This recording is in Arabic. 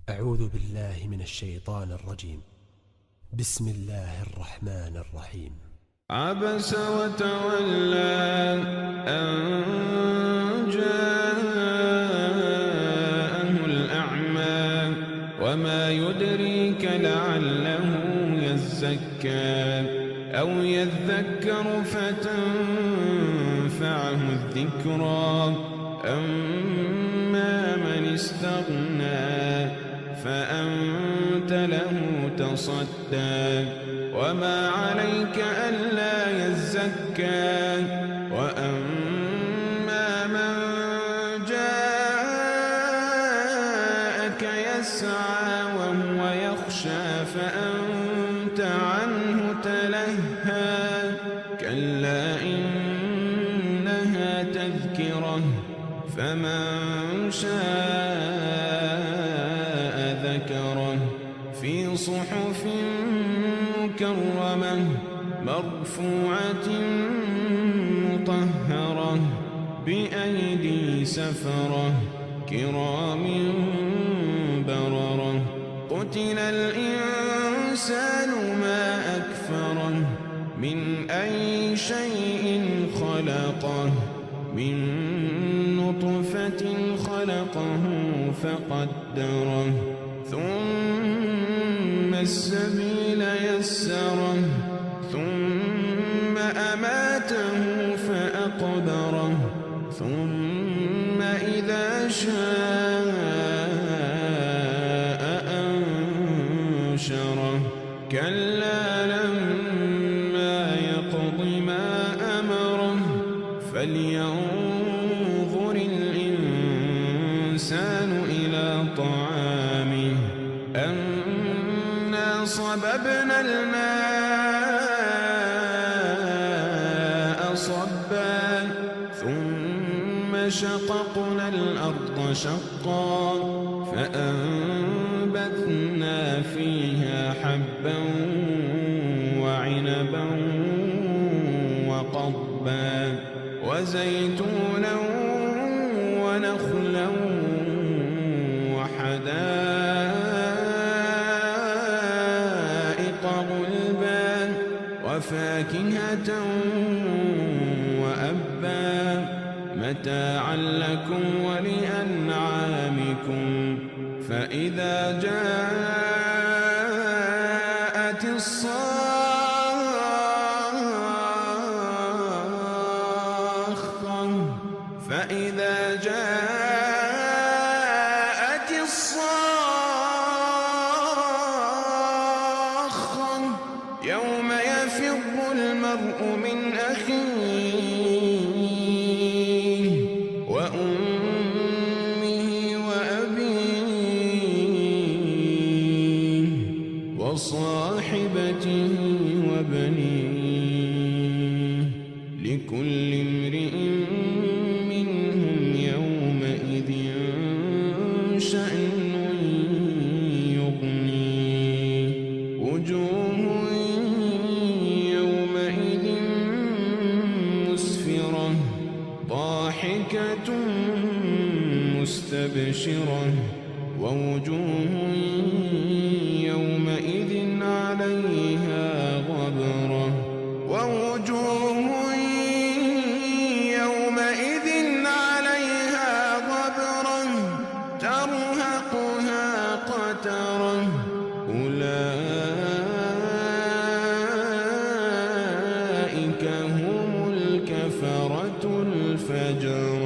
أعوذ بالله من الشيطان الرجيم. بسم الله الرحمن الرحيم. عبس وتولى أن جاءه الأعمى وما يدريك لعله يزكى أو يذكر فتنفعه الذكرى أما من استغنى فأنت له تصدى وما عليك ألا يزكى وأما من جاءك يسعى وهو يخشى فأنت عنه تلهى كلا إنها تذكرة فمن شاء ذكره في صحف مكرمة مرفوعة مطهرة بأيدي سفرة كرام بررة قتل الإنسان ما أكفره من أي شيء خلقه من نطفة خلقه فقدره ثم السبيل يسره ثم أماته فأقبره ثم إذا شاء أنشره كلا لما يقض ما أمره فلينظر الإنسان إلى طعامه أنا صببنا الماء صبا ثم شققنا الأرض شقا فأنبتنا فيها حبا وعنبا وقضبا وزيتونا ونخلا وحدائق غلبا وفاكهة وأبا متاعا لكم ولأنعامكم فإذا جاءت الصاخة يوم يفر المرء من أخيه وأمه وأبيه وصاحبته وبنيه لكل امرئ منهم يومئذ شأن يغنيه وجوه يومئذ مسفرة ضاحكة مستبشرة ووجوه يومئذ عليها غبرة ووجوه يومئذ عليها غبرة ترهقها قترة أولئك هم الكفرة الفجرة.